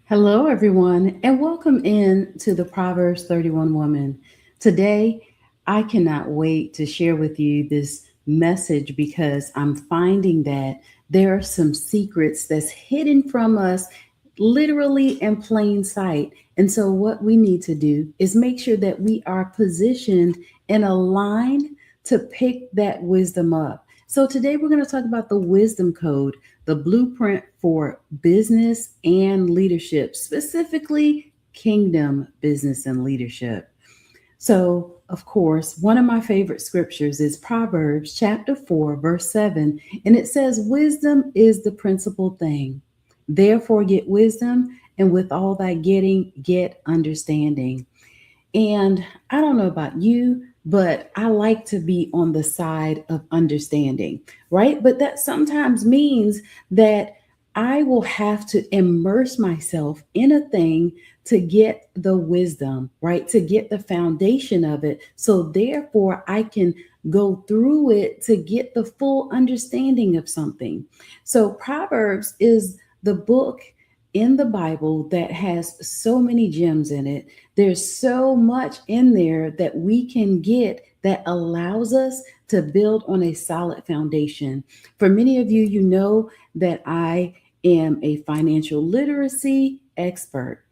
Hello, everyone, and welcome in to the Proverbs 31 Woman. Today, I cannot wait to share with you this message because I'm finding that there are some secrets that's hidden from us, literally in plain sight. And so, what we need to do is make sure that we are positioned in a line to pick that wisdom up. So, today we're going to talk about the wisdom code, the blueprint for business and leadership, specifically kingdom business and leadership. So, of course, one of my favorite scriptures is Proverbs chapter 4, verse 7, and it says, "Wisdom is the principal thing. Therefore, get wisdom, and with all thy getting, get understanding." And I don't know about you, but I like to be on the side of understanding, right? But that sometimes means that I will have to immerse myself in a thing to get the wisdom, right? To get the foundation of it. So therefore, I can go through it to get the full understanding of something. So Proverbs is the book in the Bible that has so many gems in it. There's so much in there that we can get that allows us to build on a solid foundation. For many of you, you know that I am a financial literacy expert.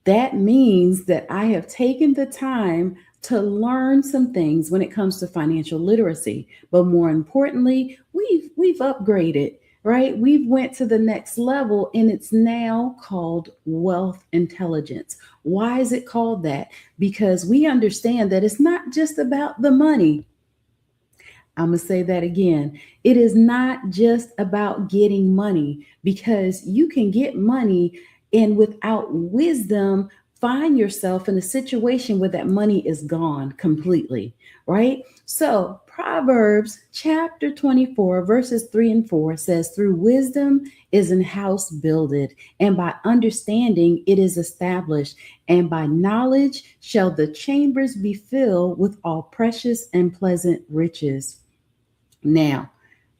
That means that I have taken the time to learn some things when it comes to financial literacy. But more importantly, we've upgraded, right? We've went to the next level and it's now called wealth intelligence. Why is it called that? Because we understand that it's not just about the money. I'm going to say that again. It is not just about getting money because you can get money and without wisdom, find yourself in a situation where that money is gone completely, right? So, Proverbs chapter 24, verses 3 and 4 says, "Through wisdom is an house builded, and by understanding it is established, and by knowledge shall the chambers be filled with all precious and pleasant riches." Now,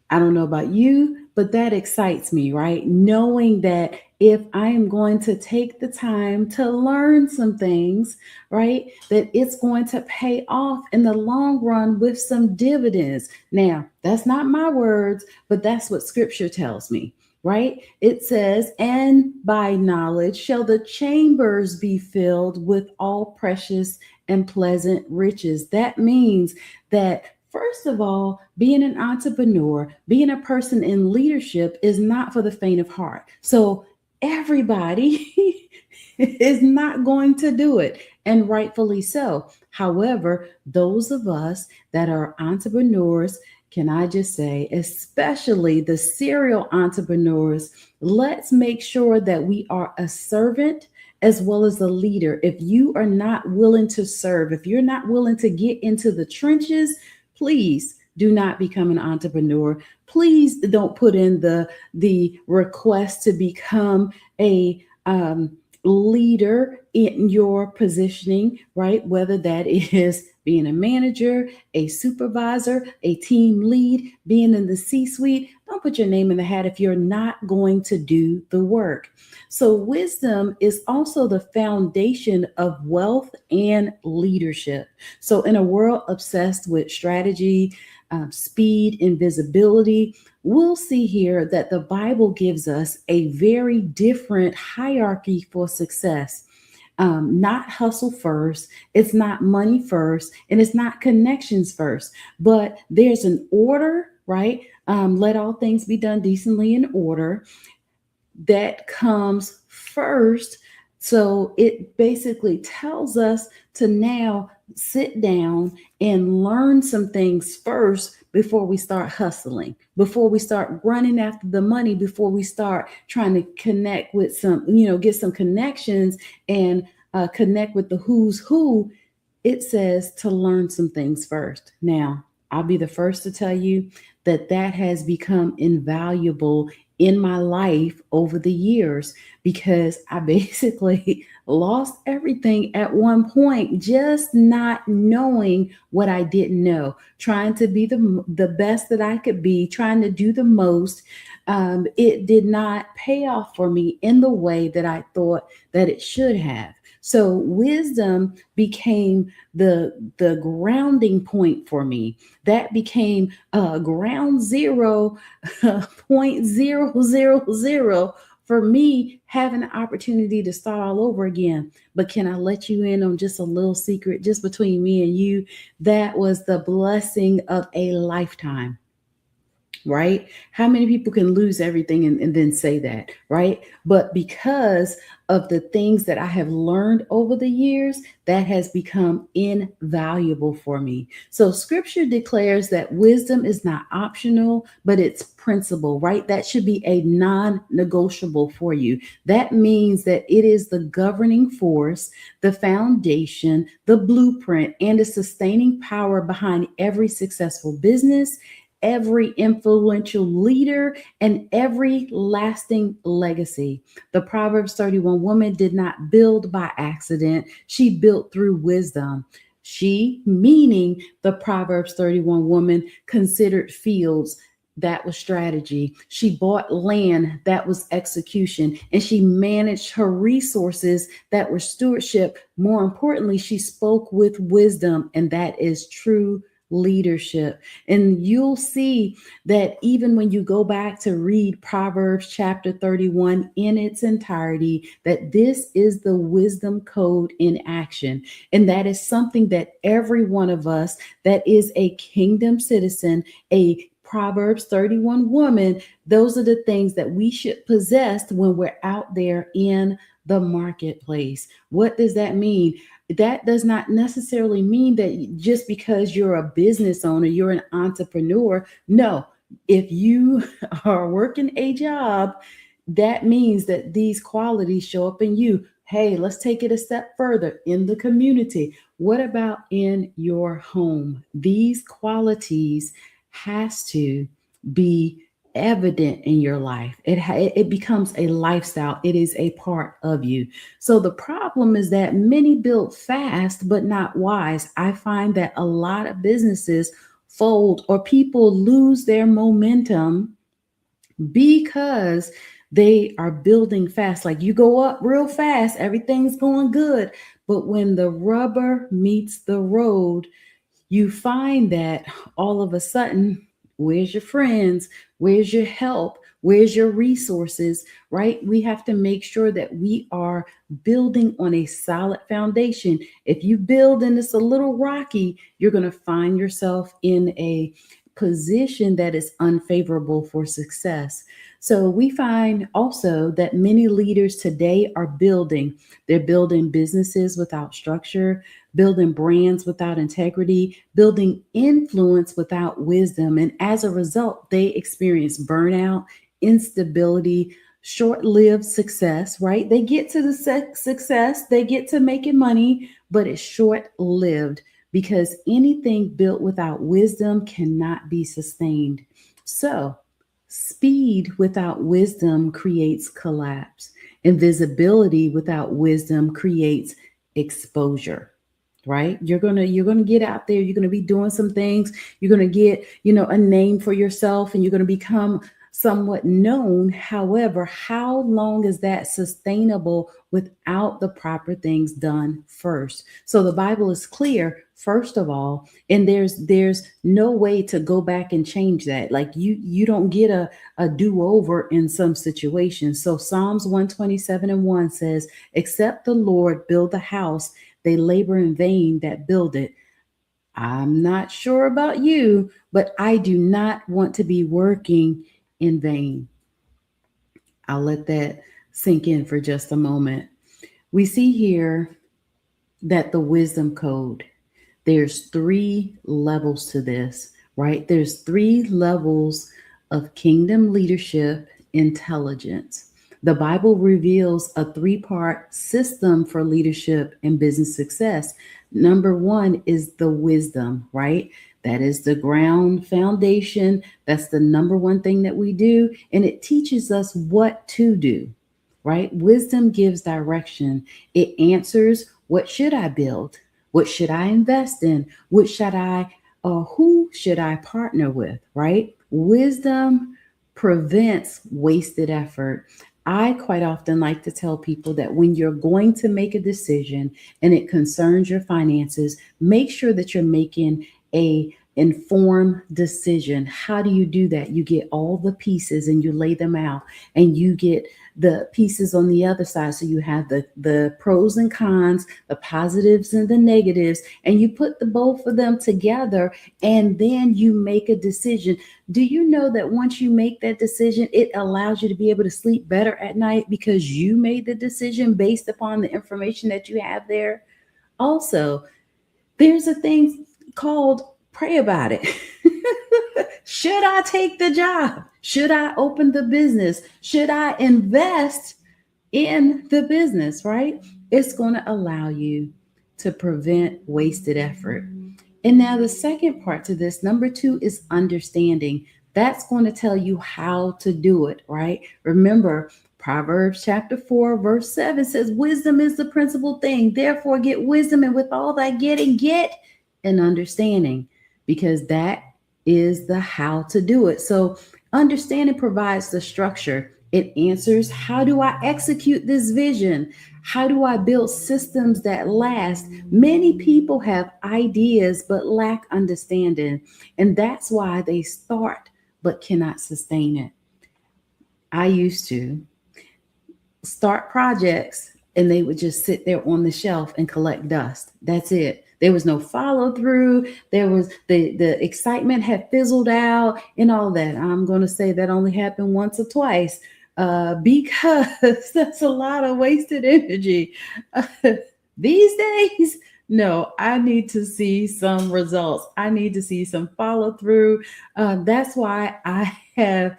I don't know about you, but that excites me, right? Knowing that if I am going to take the time to learn some things, right, that it's going to pay off in the long run with some dividends. Now, that's not my words, but that's what scripture tells me, right? It says, "And by knowledge shall the chambers be filled with all precious and pleasant riches." That means that first of all, being an entrepreneur, being a person in leadership is not for the faint of heart. So everybody is not going to do it, and rightfully so. However, those of us that are entrepreneurs, can I just say, especially the serial entrepreneurs, let's make sure that we are a servant as well as a leader. If you are not willing to serve, if you're not willing to get into the trenches, please do not become an entrepreneur. Please don't put in the request to become a leader in your positioning, right? Whether that is being a manager, a supervisor, a team lead, being in the C suite. Don't put your name in the hat if you're not going to do the work. So, wisdom is also the foundation of wealth and leadership. So, in a world obsessed with strategy, speed, and visibility, we'll see here that the Bible gives us a very different hierarchy for success. Not hustle first, it's not money first, and it's not connections first, but there's an order, right? Let all things be done decently in order that comes first. So it basically tells us to now sit down and learn some things first before we start hustling, before we start running after the money, before we start trying to connect with some, get some connections and connect with the who's who. It says to learn some things first. Now, I'll be the first to tell you that that has become invaluable in my life over the years because I basically lost everything at one point, just not knowing what I didn't know, trying to be the best that I could be, trying to do the most. It did not pay off for me in the way that I thought that it should have. So wisdom became the grounding point for me. That became ground zero, point zero zero zero for me having the opportunity to start all over again. But can I let you in on just a little secret, just between me and you? That was the blessing of a lifetime, right? How many people can lose everything and then say that, right? But because of the things that I have learned over the years, that has become invaluable for me. So scripture declares that wisdom is not optional, but it's principle, right? That should be a non-negotiable for you. That means that it is the governing force, the foundation, the blueprint, and the sustaining power behind every successful business, every influential leader, and every lasting legacy. The Proverbs 31 woman did not build by accident, she built through wisdom. She, meaning the Proverbs 31 woman, considered fields. That was strategy. She bought land. That was execution. And she managed her resources. That was stewardship. More importantly, she spoke with wisdom, and that is true leadership. And you'll see that even when you go back to read Proverbs chapter 31 in its entirety, that this is the wisdom code in action. And that is something that every one of us that is a kingdom citizen, a Proverbs 31 woman, those are the things that we should possess when we're out there in the marketplace. What does that mean? That does not necessarily mean that just because you're a business owner, you're an entrepreneur. No, if you are working a job, that means that these qualities show up in you. Hey, let's take it a step further in the community. What about in your home? These qualities has to be evident in your life. It becomes a lifestyle. It is a part of you. So the problem is that many build fast but not wise. I find that a lot of businesses fold or people lose their momentum because they are building fast. Like you go up real fast, everything's going good. But when the rubber meets the road, you find that all of a sudden, where's your friends? Where's your help? Where's your resources? Right? We have to make sure that we are building on a solid foundation. If you build and it's a little rocky, you're going to find yourself in a position that is unfavorable for success. So we find also that many leaders today are they're building businesses without structure, building brands without integrity, building influence without wisdom. And as a result, they experience burnout, instability, short lived success, right? They get to the success, they get to making money, but it's short lived because anything built without wisdom cannot be sustained. So, speed without wisdom creates collapse. Invisibility without wisdom creates exposure, right? You're going to get out there, you're going to be doing some things, you're going to get, a name for yourself, and you're going to become somewhat known. However, how long is that sustainable without the proper things done first? So the Bible is clear, first of all, and there's no way to go back and change that. Like you don't get a do-over in some situations. So Psalms 127 and 1 says, except the Lord build the house, they labor in vain that build it. I'm not sure about you, but I do not want to be working in vain. I'll let that sink in for just a moment. We see here that the wisdom code, there's three levels to this, right? There's three levels of kingdom leadership intelligence. The Bible reveals a three-part system for leadership and business success. Number one is the wisdom, right? That is the ground foundation. That's the number one thing that we do. And it teaches us what to do, right? Wisdom gives direction. It answers, what should I build? What should I invest in? What should I, who should I partner with, right? Wisdom prevents wasted effort. I quite often like to tell people that when you're going to make a decision and it concerns your finances, make sure that you're making a informed decision. How do you do that? You get all the pieces and you lay them out, and you get the pieces on the other side. So you have the pros and cons, the positives and the negatives, and you put the both of them together, and then you make a decision. Do you know that once you make that decision, it allows you to be able to sleep better at night because you made the decision based upon the information that you have there? Also, there's a thing called pray about it. Should I take the job? Should I open the business? Should I invest in the business, right? It's going to allow you to prevent wasted effort. And now, the second part to this, number two, is understanding. That's going to tell you how to do it, right? Remember, Proverbs chapter 4, verse 7 says, wisdom is the principal thing. Therefore, get wisdom, and with all that getting, get an understanding, because that is the how to do it. So, understanding provides the structure. It answers, how do I execute this vision? How do I build systems that last? Many people have ideas but lack understanding, and that's why they start but cannot sustain it. I used to start projects and they would just sit there on the shelf and collect dust. That's it. There was no follow through. There was the excitement had fizzled out and all that. I'm going to say that only happened once or twice, because that's a lot of wasted energy. These days, no, I need to see some results. I need to see some follow through. That's why I have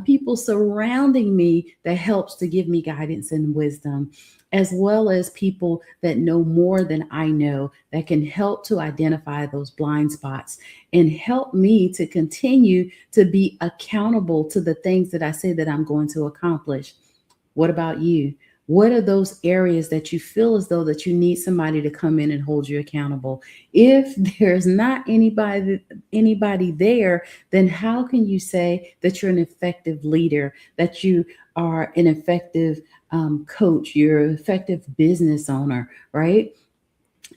people surrounding me that helps to give me guidance and wisdom, as well as people that know more than I know that can help to identify those blind spots and help me to continue to be accountable to the things that I say that I'm going to accomplish. What about you? What are those areas that you feel as though that you need somebody to come in and hold you accountable? If there's not anybody there, then how can you say that you're an effective leader, that you are an effective coach, you're an effective business owner, right?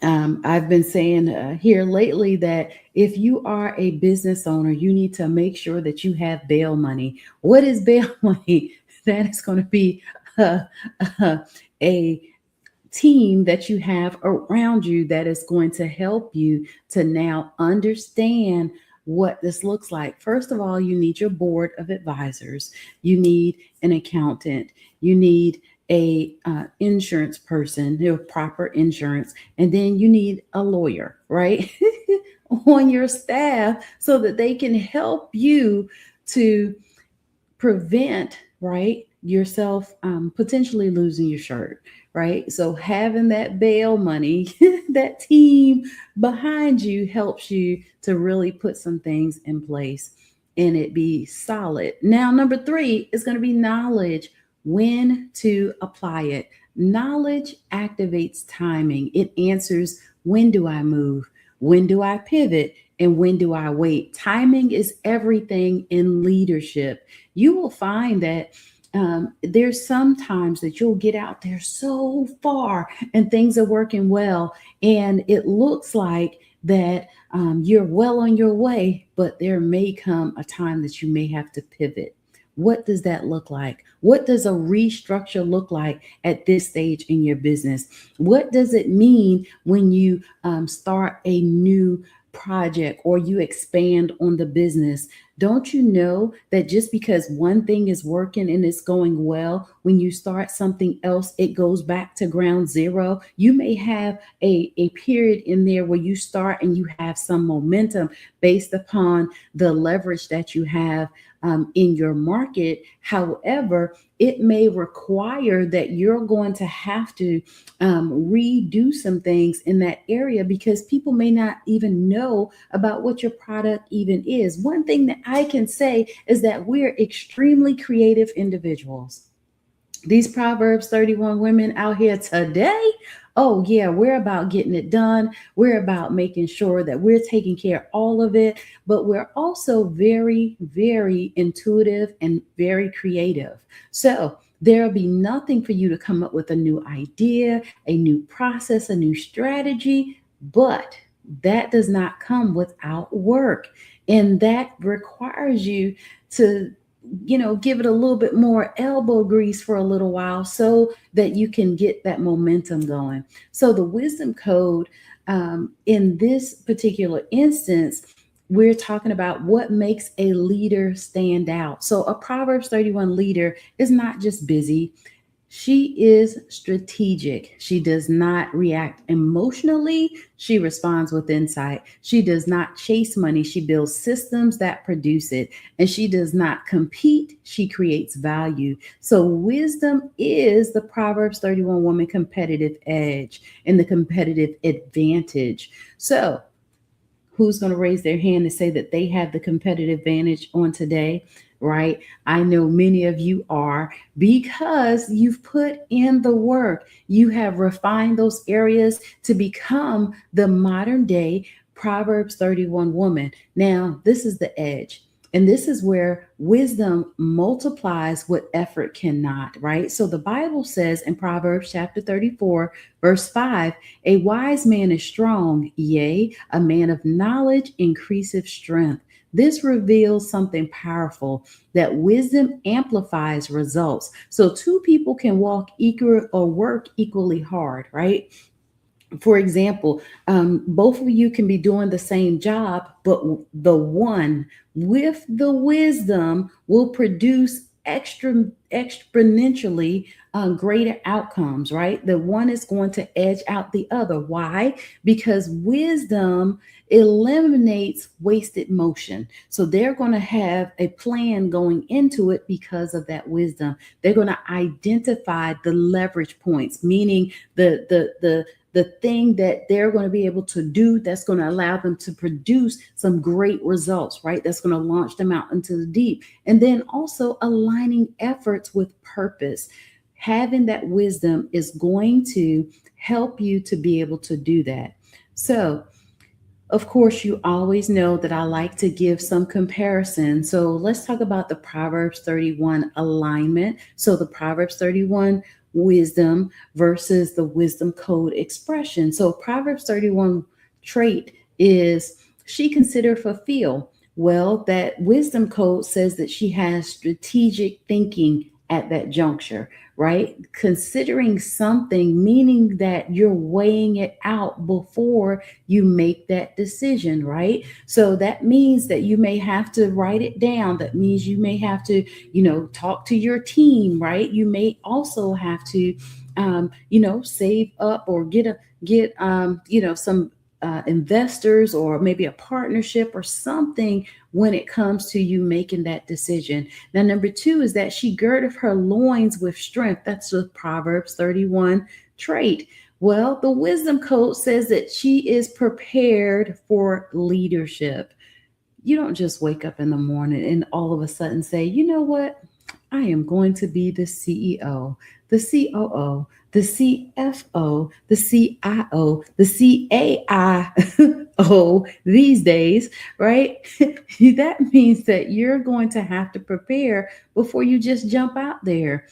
I've been saying here lately that if you are a business owner, you need to make sure that you have bail money. What is bail money? That is going to be uh, a team that you have around you that is going to help you to now understand what this looks like. First of all, you need your board of advisors, you need an accountant, you need a insurance person, proper insurance, and then you need a lawyer, right? On your staff, so that they can help you to prevent, right, yourself potentially losing your shirt, right? So having that bail money, that team behind you, helps you to really put some things in place and it be solid. Now, number three is going to be knowledge, when to apply it. Knowledge activates timing. It answers, when do I move? When do I pivot? And when do I wait? Timing is everything in leadership. You will find that there's sometimes that you'll get out there so far and things are working well, and it looks like that you're well on your way, but there may come a time that you may have to pivot. What does that look like? What does a restructure look like at this stage in your business? What does it mean when you start a new project or you expand on the business? Don't you know that just because one thing is working and it's going well, when you start something else, it goes back to ground zero? You may have a period in there where you start and you have some momentum based upon the leverage that you have in your market. However, it may require that you're going to have to redo some things in that area because people may not even know about what your product even is. One thing that I can say is that we're extremely creative individuals. These Proverbs 31 women out here today, oh yeah, we're about getting it done. We're about making sure that we're taking care of all of it, but we're also very, very intuitive and very creative. So there'll be nothing for you to come up with a new idea, a new process, a new strategy, but that does not come without work. And that requires you to give it a little bit more elbow grease for a little while so that you can get that momentum going. So, the wisdom code in this particular instance, we're talking about what makes a leader stand out. So, a Proverbs 31 leader is not just busy, she is strategic. She does not react emotionally. She responds with insight. She does not chase money. She builds systems that produce it. And she does not compete. She creates value. So, wisdom is the Proverbs 31 woman competitive edge and the competitive advantage. So, who's going to raise their hand and say that they have the competitive advantage on today, right? I know many of you are because you've put in the work. You have refined those areas to become the modern day Proverbs 31 woman. Now, this is the edge. And this is where wisdom multiplies what effort cannot, right? So the Bible says in Proverbs chapter 34, verse 5, a wise man is strong, yea, a man of knowledge increaseth strength. This reveals something powerful that wisdom amplifies results. So two people can walk equal or work equally hard, right? For example, both of you can be doing the same job, but the one with the wisdom will produce exponentially greater outcomes, right? The one is going to edge out the other. Why? Because wisdom eliminates wasted motion. So they're going to have a plan going into it because of that wisdom. They're going to identify the leverage points, meaning the thing that they're going to be able to do that's going to allow them to produce some great results, right? That's going to launch them out into the deep. And then also aligning efforts with purpose. Having that wisdom is going to help you to be able to do that. So, of course, you always know that I like to give some comparison. So let's talk about the Proverbs 31 alignment. So the Proverbs 31 wisdom versus the wisdom code expression. So Proverbs 31 trait is she considered fulfill. Well, that wisdom code says that she has strategic thinking at that juncture, right? Considering something, meaning that you're weighing it out before you make that decision, right? So that means that you may have to write it down. That means you may have to, talk to your team, right? You may also have to, save up or get some investors or maybe a partnership or something when it comes to you making that decision. Now, number two is that she girded her loins with strength. That's the Proverbs 31 trait. Well, the wisdom code says that she is prepared for leadership. You don't just wake up in the morning and all of a sudden say, you know what? I am going to be the CEO, the COO, the CFO, the CIO, the CAIO these days, right? That means that you're going to have to prepare before you just jump out there.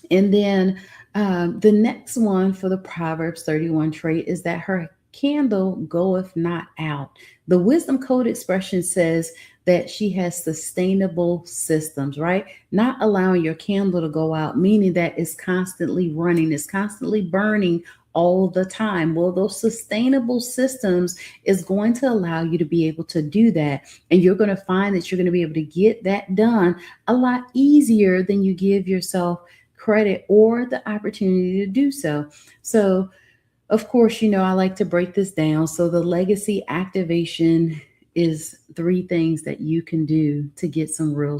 And then the next one for the Proverbs 31 trait is that her candle goeth not out. The wisdom code expression says that she has sustainable systems, right? Not allowing your candle to go out, meaning that it's constantly running, it's constantly burning all the time. Well, those sustainable systems is going to allow you to be able to do that. And you're going to find that you're going to be able to get that done a lot easier than you give yourself credit or the opportunity to do so. So, of course, I like to break this down. So, the legacy activation is three things that you can do to get some real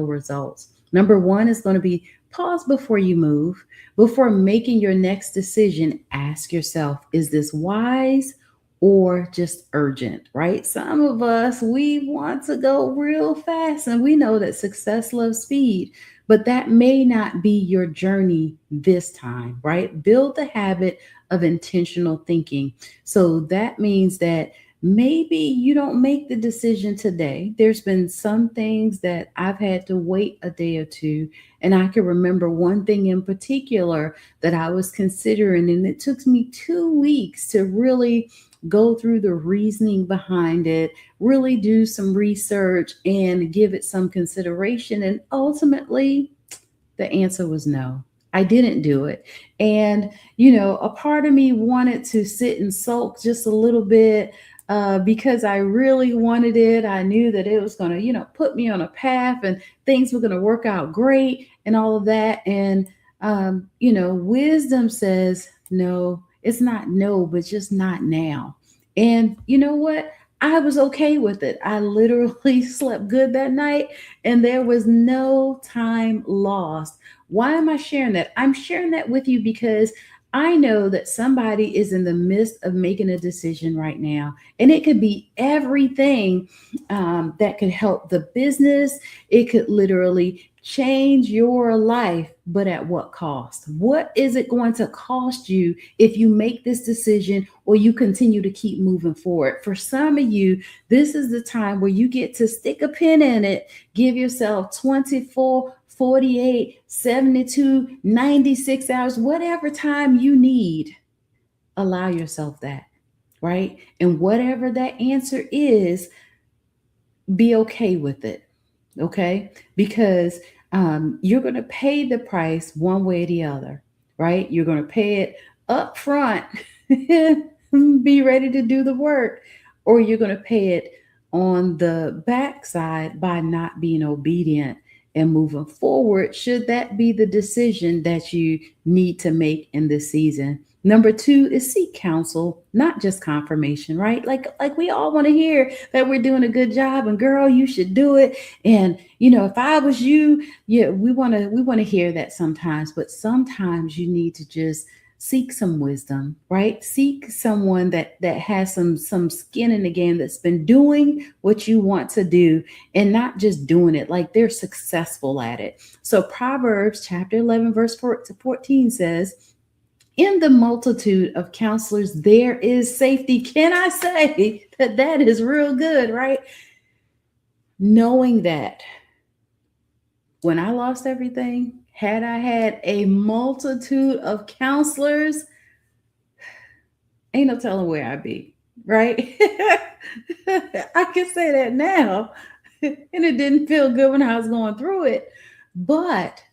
results. Number one is going to be pause before you move. Before making your next decision, ask yourself, is this wise or just urgent, right? Some of us, we want to go real fast, and we know that success loves speed, but that may not be your journey this time, right? Build the habit of intentional thinking. So that means that maybe you don't make the decision today. There's been some things that I've had to wait a day or two. And I can remember one thing in particular that I was considering, and it took me 2 weeks to really go through the reasoning behind it, really do some research and give it some consideration. And ultimately, the answer was no. I didn't do it. And, a part of me wanted to sit and sulk just a little bit because I really wanted it. I knew that it was going to, put me on a path and things were going to work out great and all of that. And, wisdom says, no, it's not no, but just not now. And you know what? I was okay with it. I literally slept good that night and there was no time lost. Why am I sharing that? I'm sharing that with you because I know that somebody is in the midst of making a decision right now, and it could be everything that could help the business. It could literally change your life, but at what cost? What is it going to cost you if you make this decision or you continue to keep moving forward? For some of you, this is the time where you get to stick a pin in it, give yourself 24, 48, 72, 96 hours, whatever time you need. Allow yourself that, right? And whatever that answer is, be okay with it, okay? Because you're going to pay the price one way or the other, right? You're going to pay it up front, be ready to do the work, or you're going to pay it on the backside by not being obedient and moving forward, should that be the decision that you need to make in this season. Number two is seek counsel, not just confirmation, right? Like we all want to hear that we're doing a good job and girl, you should do it. And if I was you, yeah, we want to hear that sometimes, but sometimes you need to just seek some wisdom, right? Seek someone that has some skin in the game, that's been doing what you want to do and not just doing it, like they're successful at it. So Proverbs chapter 11 verse 14 says, in the multitude of counselors, there is safety. Can I say that is real good, right? Knowing that when I lost everything, had I had a multitude of counselors, ain't no telling where I'd be, right? I can say that now. And it didn't feel good when I was going through it. But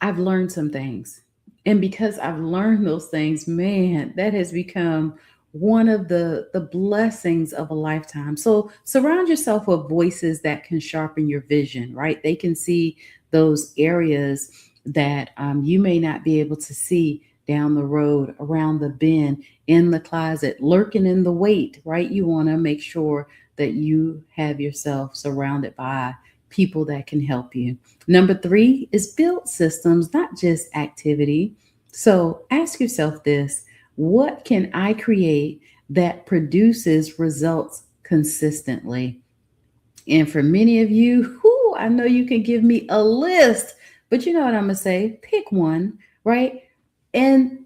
I've learned some things. And because I've learned those things, man, that has become one of the blessings of a lifetime. So surround yourself with voices that can sharpen your vision, right? They can see those areas that you may not be able to see down the road, around the bend, in the closet, lurking in the wait, right? You want to make sure that you have yourself surrounded by people that can help you. Number three is build systems, not just activity. So ask yourself this: what can I create that produces results consistently? And for many of you, who I know you can give me a list, but you know what I'm going to say? Pick one, right? And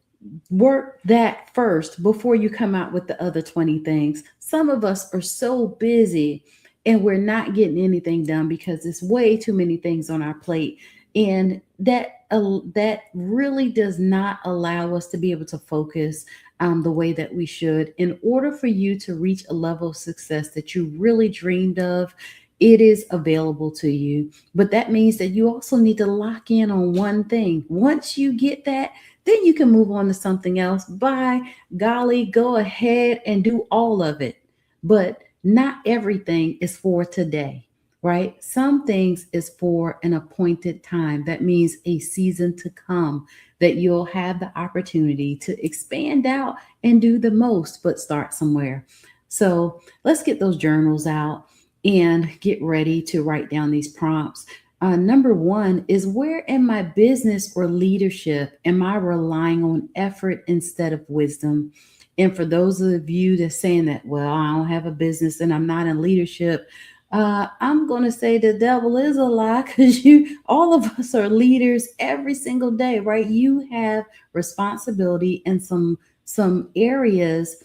work that first before you come out with the other 20 things. Some of us are so busy and we're not getting anything done because there's way too many things on our plate. And that really does not allow us to be able to focus the way that we should. In order for you to reach a level of success that you really dreamed of, it is available to you. But that means that you also need to lock in on one thing. Once you get that, then you can move on to something else. By golly, go ahead and do all of it. But not everything is for today, right? Some things is for an appointed time. That means a season to come, that you'll have the opportunity to expand out and do the most, but start somewhere. So let's get those journals out and get ready to write down these prompts. Number one is, where in my business or leadership am I relying on effort instead of wisdom? And for those of you that's saying that, well, I don't have a business and I'm not in leadership, I'm going to say the devil is a lie, because all of us are leaders every single day, right? You have responsibility in some areas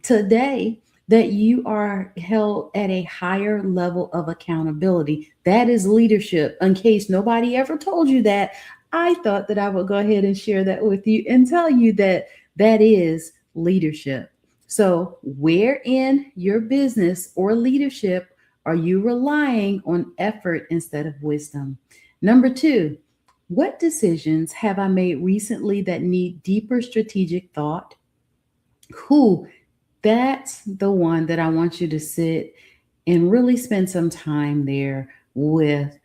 today that you are held at a higher level of accountability. That is leadership. In case nobody ever told you that, I thought that I would go ahead and share that with you and tell you that that is leadership. So, where in your business or leadership are you relying on effort instead of wisdom? Number two, what decisions have I made recently that need deeper strategic thought? Who That's the one that I want you to sit and really spend some time there with.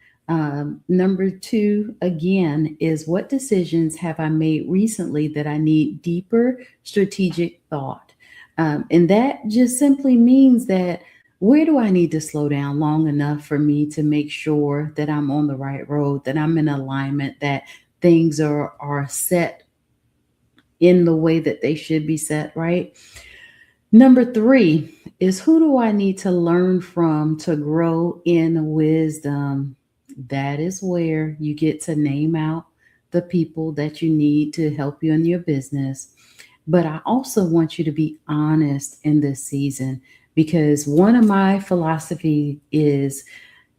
Number two, again, is, what decisions have I made recently that I need deeper strategic thought? And that just simply means that, where do I need to slow down long enough for me to make sure that I'm on the right road, that I'm in alignment, that things are set in the way that they should be set, right? Number three is, who do I need to learn from to grow in wisdom? That is where you get to name out the people that you need to help you in your business. But I also want you to be honest in this season, because one of my philosophy is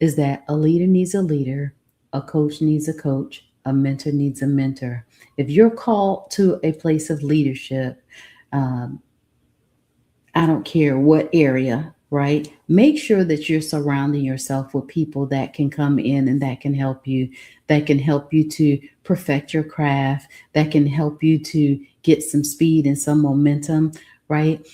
that a leader needs a leader, a coach needs a coach, a mentor needs a mentor. If you're called to a place of leadership, um, I don't care what area, right? Make sure that you're surrounding yourself with people that can come in and that can help you to perfect your craft, that can help you to get some speed and some momentum, right?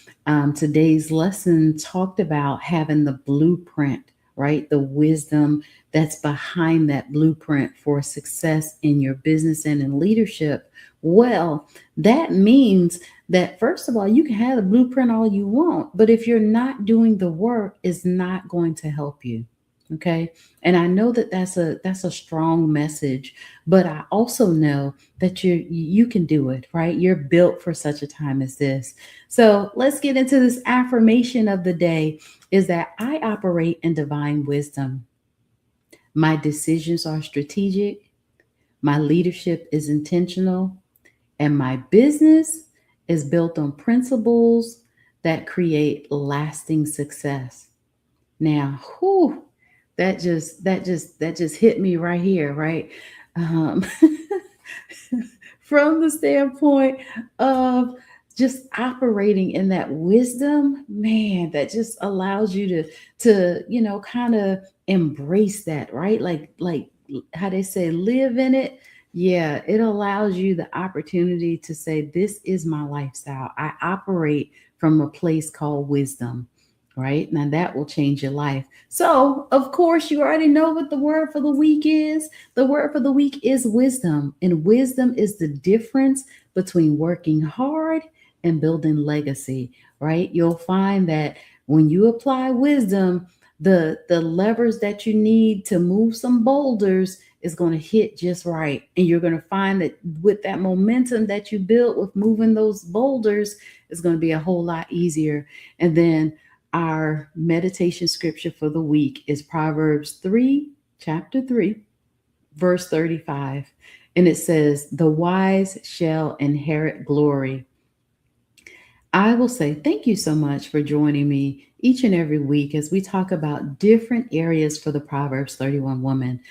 Today's lesson talked about having the blueprint, right? The wisdom that's behind that blueprint for success in your business and in leadership. Well, that means that, first of all, you can have the blueprint all you want, but if you're not doing the work, it's not going to help you. Okay. And I know that that's a strong message, but I also know that you can do it, right? You're built for such a time as this. So let's get into this affirmation of the day, is that I operate in divine wisdom. My decisions are strategic, my leadership is intentional, and my business is built on principles that create lasting success. Now, whew, that just hit me right here, right? Um, from the standpoint of just operating in that wisdom, man, that just allows you to kind of embrace that, right? Like how they say, live in it. Yeah, it allows you the opportunity to say, this is my lifestyle. I operate from a place called wisdom, right? Now that will change your life. So, of course, you already know what the word for the week is. The word for the week is wisdom. And wisdom is the difference between working hard and building legacy, right? You'll find that when you apply wisdom, the levers that you need to move some boulders is going to hit just right. And you're going to find that with that momentum that you built with moving those boulders, it's going to be a whole lot easier. And then our meditation scripture for the week is Proverbs 3, chapter 3, verse 35. And it says, the wise shall inherit glory. I will say thank you so much for joining me each and every week as we talk about different areas for the Proverbs 31 woman.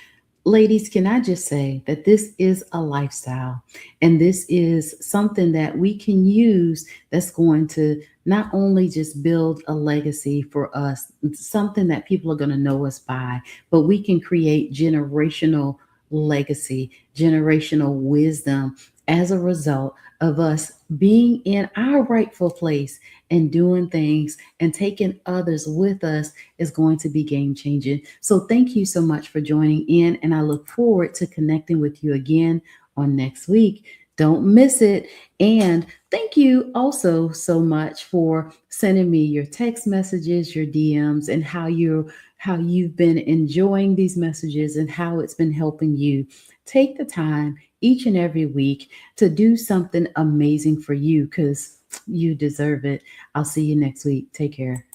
Ladies, can I just say that this is a lifestyle, and this is something that we can use that's going to not only just build a legacy for us, something that people are going to know us by, but we can create generational legacy, generational wisdom as a result of us being in our rightful place and doing things and taking others with us is going to be game changing. So thank you so much for joining in, and I look forward to connecting with you again on next week. Don't miss it. And thank you also so much for sending me your text messages, your DMs, and how you've been enjoying these messages and how it's been helping you. Take the time each and every week to do something amazing for you because you deserve it. I'll see you next week. Take care.